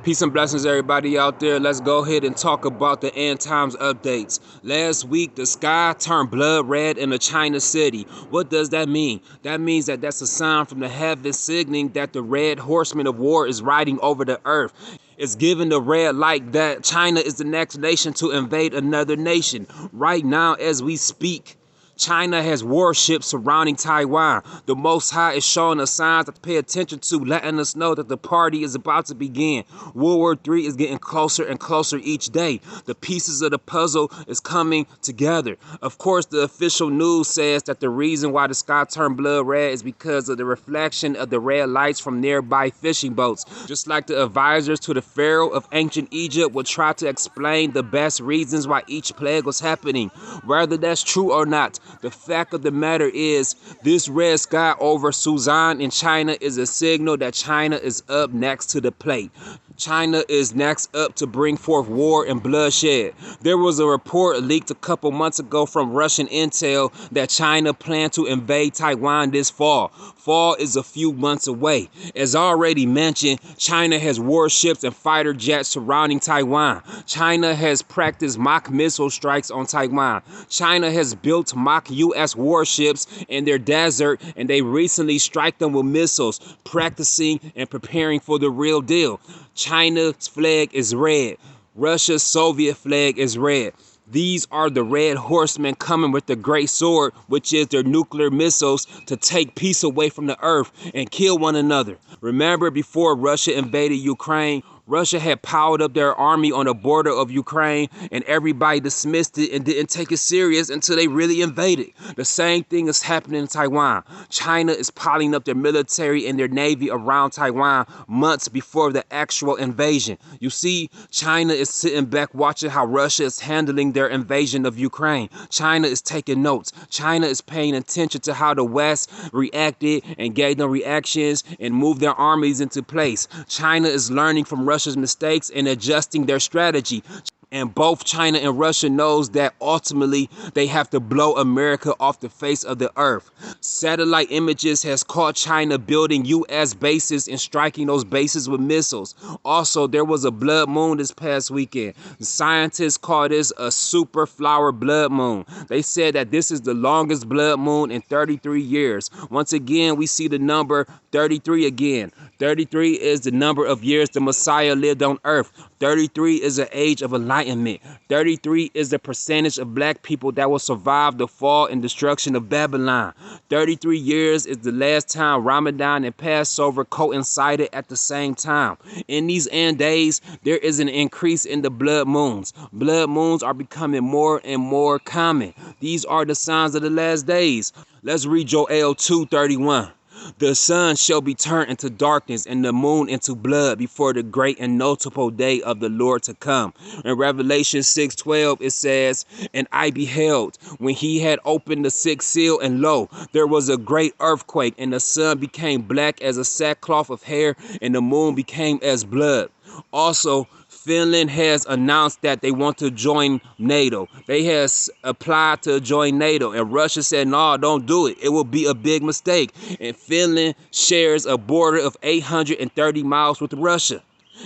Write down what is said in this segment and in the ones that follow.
Peace and blessings, everybody out there. Let's go ahead and talk about the end times updates. Last week, the sky turned blood red in a China city. What does that mean? That means that that's a sign from the heavens signaling that the red horseman of war is riding over the earth. It's giving the red light that China is the next nation to invade another nation. Right now, as we speak, China has warships surrounding Taiwan. The Most High is showing us signs to pay attention to, letting us know that the party is about to begin. World War III is getting closer and closer each day. The pieces of the puzzle is coming together. Of course, the official news says that the reason why the sky turned blood red is because of the reflection of the red lights from nearby fishing boats. Just like the advisors to the Pharaoh of ancient Egypt would try to explain the best reasons why each plague was happening. Whether that's true or not, the fact of the matter is, this red sky over Suzan in China is a signal that China is up next to the plate. China is next up to bring forth war and bloodshed. There was a report leaked a couple months ago from Russian intel that China planned to invade Taiwan this fall. Fall is a few months away. As already mentioned, China has warships and fighter jets surrounding Taiwan. China has practiced mock missile strikes on Taiwan. China has built mock U.S. warships in their desert, and they recently struck them with missiles, practicing and preparing for the real deal. China's flag is red. Russia's Soviet flag is red. These are the red horsemen coming with the great sword, which is their nuclear missiles to take peace away from the earth and kill one another. Remember, before Russia invaded Ukraine, Russia had piled up their army on the border of Ukraine, and everybody dismissed it and didn't take it serious until they really invaded. The same thing is happening in Taiwan. China is piling up their military and their navy around Taiwan months before the actual invasion. You see, China is sitting back watching how Russia is handling their invasion of Ukraine. China is taking notes. China is paying attention to how the West reacted and gave them reactions and moved their armies into place. China is learning from Russia's mistakes and adjusting their strategy. And both China and Russia knows that ultimately they have to blow America off the face of the earth. Satellite images has caught China building U.S. bases and striking those bases with missiles. Also, there was a blood moon this past weekend. Scientists call this a super flower blood moon. They said that this is the longest blood moon in 33 years. Once again, we see the number 33 again. 33 is the number of years the Messiah lived on earth. 33 is the age of enlightenment. 33 is the percentage of black people that will survive the fall and destruction of Babylon. 33 years is the last time Ramadan and Passover coincided at the same time. In these end days, there is an increase in the blood moons. Blood moons are becoming more and more common. These are the signs of the last days. Let's read Joel 2:31. The sun shall be turned into darkness and the moon into blood before the great and notable day of the Lord to come. In Revelation 6:12 it says, and I beheld when he had opened the sixth seal, and lo, there was a great earthquake, and the sun became black as a sackcloth of hair, and the moon became as blood. Also, Finland has announced that they want to join NATO. They has applied to join NATO, and Russia said, no, don't do it. It will be a big mistake. And Finland shares a border of 830 miles with Russia.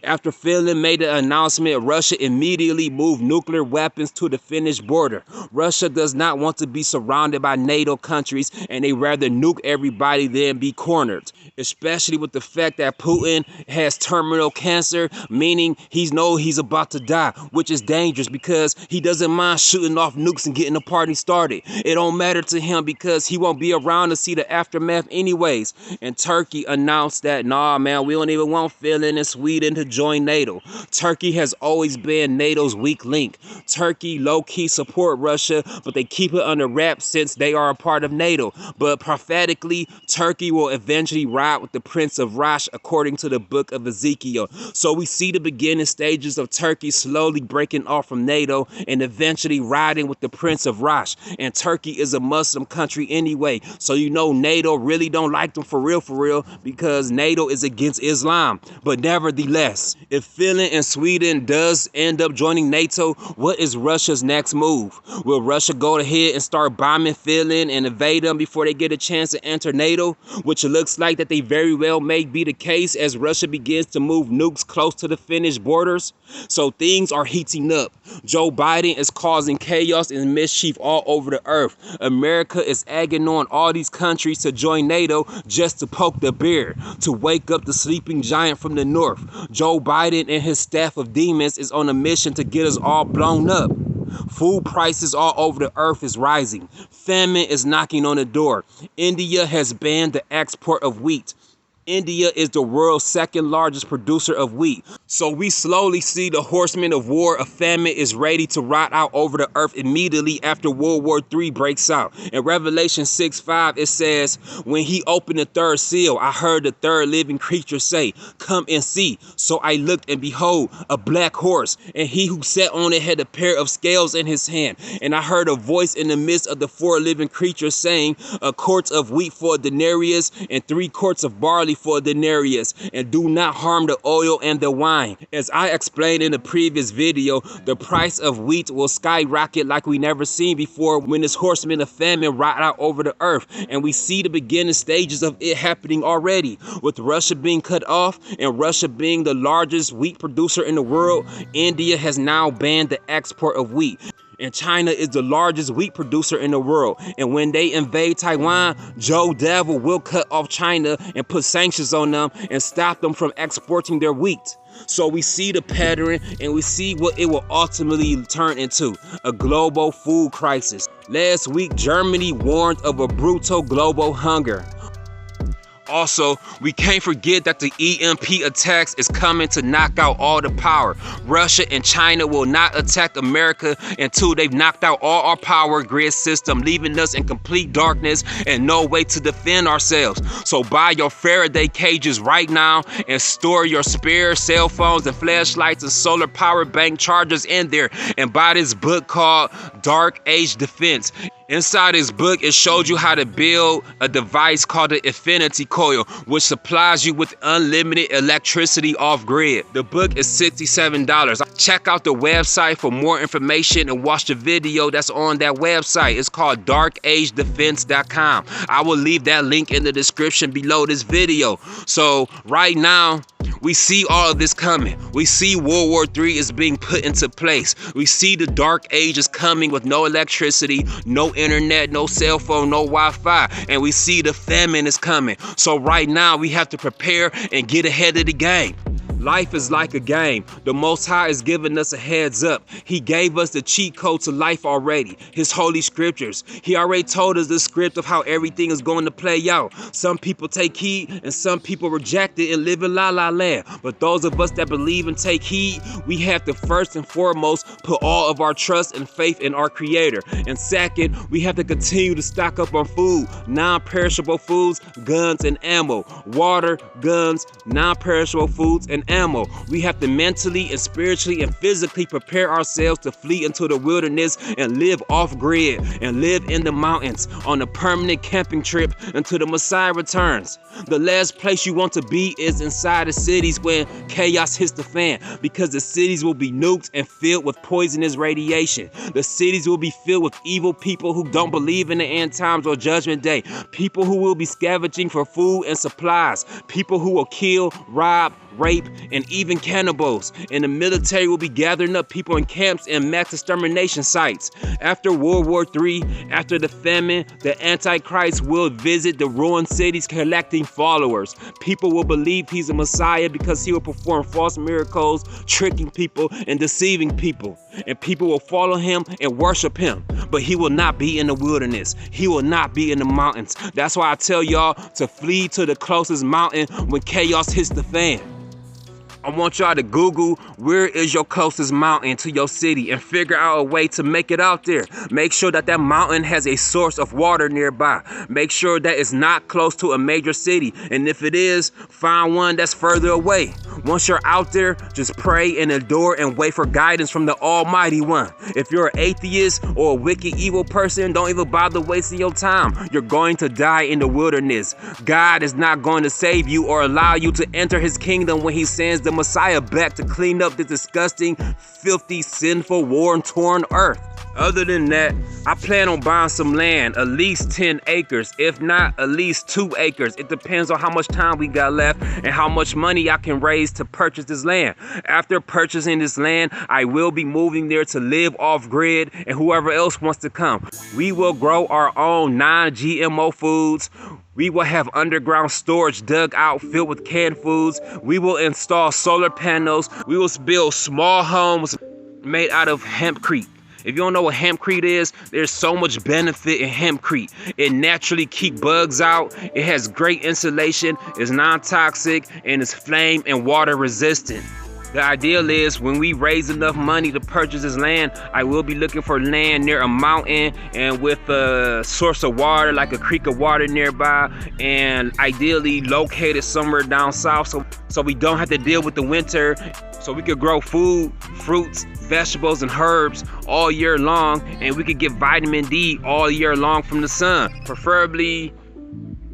After Finland made the announcement, Russia immediately moved nuclear weapons to the Finnish border. Russia does not want to be surrounded by NATO countries, and they rather nuke everybody than be cornered, especially with the fact that Putin has terminal cancer, meaning he's about to die, which is dangerous because he doesn't mind shooting off nukes and getting the party started. It don't matter to him because he won't be around to see the aftermath anyways. And Turkey announced that, nah, man, we don't even want Finland and Sweden to join NATO. Turkey has always been NATO's weak link. Turkey low-key support Russia, but they keep it under wraps since they are a part of NATO. But prophetically, Turkey will eventually ride with the Prince of Rosh according to the book of Ezekiel. So we see the beginning stages of Turkey slowly breaking off from NATO and eventually riding with the Prince of Rosh. And Turkey is a Muslim country anyway, so you know NATO really don't like them for real, because NATO is against Islam. But nevertheless, gas. If Finland and Sweden does end up joining NATO, what is Russia's next move? Will Russia go ahead and start bombing Finland and invade them before they get a chance to enter NATO? Which looks like that they very well may be the case as Russia begins to move nukes close to the Finnish borders. So things are heating up. Joe Biden is causing chaos and mischief all over the earth. America is egging on all these countries to join NATO just to poke the bear, to wake up the sleeping giant from the north. Joe Biden and his staff of demons is on a mission to get us all blown up. Food prices all over the earth is rising. Famine is knocking on the door. India has banned the export of wheat. India is the world's second largest producer of wheat. So we slowly see the horsemen of war of famine is ready to rot out over the earth immediately after World War III breaks out. In Revelation 6:5, it says, when he opened the third seal, I heard the third living creature say, come and see. So I looked, and behold, a black horse, and he who sat on it had a pair of scales in his hand. And I heard a voice in the midst of the four living creatures saying, a quart of wheat for a denarius, and 3 quarts of barley for a denarius, and do not harm the oil and the wine. As I explained in the previous video, the price of wheat will skyrocket like we never seen before when this horseman of famine rot out over the earth. And we see the beginning stages of it happening already. With Russia being cut off and Russia being the largest wheat producer in the world, India has now banned the export of wheat. And China is the largest wheat producer in the world. And when they invade Taiwan, Joe Devil will cut off China and put sanctions on them and stop them from exporting their wheat. So we see the pattern and we see what it will ultimately turn into, a global food crisis. Last week, Germany warned of a brutal global hunger. Also, we can't forget that the EMP attacks is coming to knock out all the power. Russia and China will not attack America until they've knocked out all our power grid system, leaving us in complete darkness and no way to defend ourselves. So buy your Faraday cages right now and store your spare cell phones and flashlights and solar power bank chargers in there, and buy this book called Dark Age Defense. Inside this book, it showed you how to build a device called the Infinity Coil, which supplies you with unlimited electricity off grid. The book is $67. Check out the website for more information and watch the video that's on that website. It's called darkagedefense.com. I will leave that link in the description below this video. So right now, we see all of this coming. We see World War III is being put into place. We see the dark age is coming with no electricity, no internet, no cell phone, no Wi-Fi. And we see the famine is coming. So right now we have to prepare and get ahead of the game. Life is like a game. The Most High is giving us a heads up. He gave us the cheat code to life already, his holy scriptures. He already told us the script of how everything is going to play out. Some people take heed and some people reject it and live in la-la land. But those of us that believe and take heed, we have to first and foremost put all of our trust and faith in our Creator. And second, we have to continue to stock up on food, non-perishable foods, guns, and ammo. Water, guns, non-perishable foods, and ammo. We have to mentally and spiritually and physically prepare ourselves to flee into the wilderness and live off grid and live in the mountains on a permanent camping trip until the Messiah returns. The last place you want to be is inside the cities when chaos hits the fan, because the cities will be nuked and filled with poisonous radiation. The cities will be filled with evil people who don't believe in the end times or judgment day. People who will be scavenging for food and supplies. People who will kill, rob, rape, and even cannibals. And the military will be gathering up people in camps and mass extermination sites. After World War III, after the famine, the Antichrist will visit the ruined cities collecting followers. People will believe he's a Messiah because he will perform false miracles, tricking people and deceiving people. And people will follow him and worship him. But he will not be in the wilderness. He will not be in the mountains. That's why I tell y'all to flee to the closest mountain when chaos hits the fan. I want y'all to Google where is your closest mountain to your city and figure out a way to make it out there. Make sure that that mountain has a source of water nearby. Make sure that it's not close to a major city. And if it is, find one that's further away. Once you're out there, just pray and endure and wait for guidance from the Almighty One. If you're an atheist or a wicked, evil person, don't even bother wasting your time. You're going to die in the wilderness. God is not going to save you or allow you to enter his kingdom when he sends the Messiah back to clean up this disgusting, filthy, sinful, war-torn earth. Other than that, I plan on buying some land, at least 10 acres, if not at least 2 acres. It depends on how much time we got left and how much money I can raise to purchase this land. After purchasing this land, I will be moving there to live off grid and whoever else wants to come. We will grow our own non-GMO foods. We will have underground storage dug out filled with canned foods. We will install solar panels. We will build small homes made out of hempcrete. If you don't know what hempcrete is, there's so much benefit in hempcrete. It naturally keeps bugs out. It has great insulation, it's non-toxic, and it's flame and water resistant. The ideal is when we raise enough money to purchase this land, I will be looking for land near a mountain and with a source of water, like a creek of water nearby, and ideally located somewhere down south so we don't have to deal with the winter, so we could grow food, fruits, vegetables, and herbs all year long, and we could get vitamin D all year long from the sun. Preferably,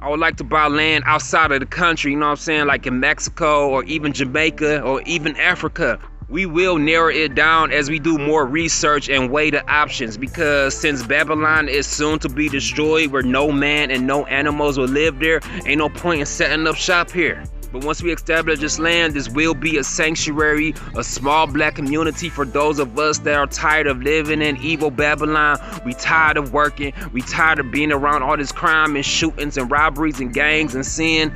I would like to buy land outside of the country, you know what I'm saying, like in Mexico or even Jamaica or even Africa. We will narrow it down as we do more research and weigh the options, because since Babylon is soon to be destroyed, where no man and no animals will live there, ain't no point in setting up shop here. But once we establish this land, this will be a sanctuary, a small black community for those of us that are tired of living in evil Babylon. We tired of working. We tired of being around all this crime and shootings and robberies and gangs and sin.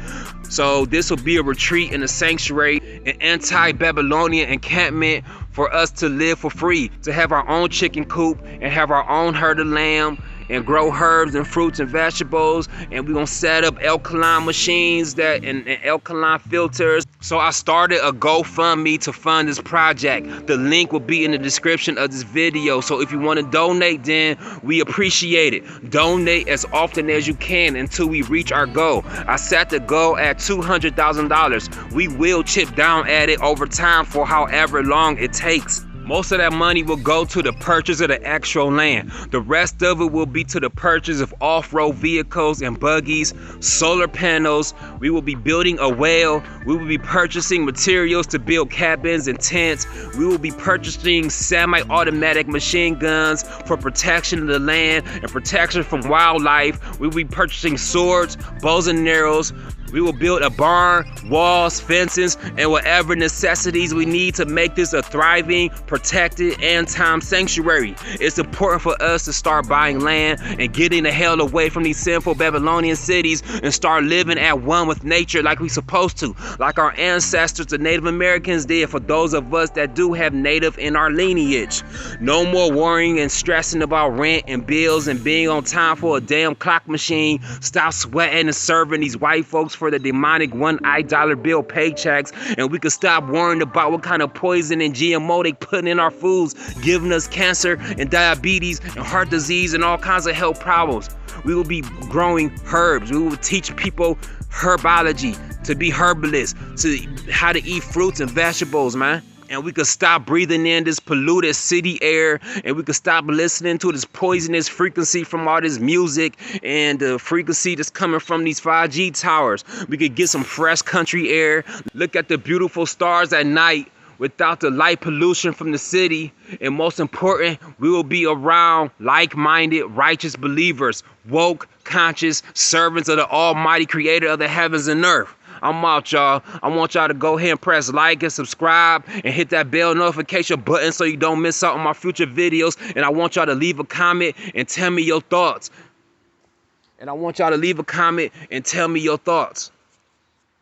So this will be a retreat and a sanctuary, an anti-Babylonian encampment for us to live for free, to have our own chicken coop and have our own herd of lamb, and grow herbs and fruits and vegetables, and we're gonna set up alkaline machines and alkaline filters. So I started a GoFundMe to fund this project. The link will be in the description of this video. So if you want to donate, then we appreciate it. Donate as often as you can until we reach our goal. I set the goal at $200,000. We will chip down at it over time for however long it takes. Most of that money will go to the purchase of the actual land. The rest of it will be to the purchase of off-road vehicles and buggies, solar panels. We will be building a well. We will be purchasing materials to build cabins and tents. We will be purchasing semi-automatic machine guns for protection of the land and protection from wildlife. We will be purchasing swords, bows and arrows. We will build a barn, walls, fences, and whatever necessities we need to make this a thriving, protected, end-time sanctuary. It's important for us to start buying land and getting the hell away from these sinful Babylonian cities and start living at one with nature like we supposed to, like our ancestors, the Native Americans, did, for those of us that do have Native in our lineage. No more worrying and stressing about rent and bills and being on time for a damn clock machine. Stop sweating and serving these white folks for the demonic $1 bill paychecks, and we could stop worrying about what kind of poison and GMO they putting in our foods, giving us cancer and diabetes and heart disease and all kinds of health problems. We will be growing herbs. We will teach people herbology, to be herbalists, to how to eat fruits and vegetables, man. And we could stop breathing in this polluted city air, and we could stop listening to this poisonous frequency from all this music and the frequency that's coming from these 5G towers. We could get some fresh country air, look at the beautiful stars at night without the light pollution from the city. And most important, we will be around like-minded, righteous believers, woke, conscious servants of the Almighty Creator of the heavens and earth. I'm out, y'all. I want y'all to go ahead and press like and subscribe and hit that bell notification button so you don't miss out on my future videos. And I want y'all to leave a comment and tell me your thoughts.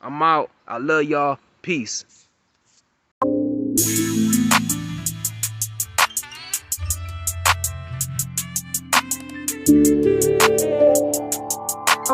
I'm out. I love y'all. Peace.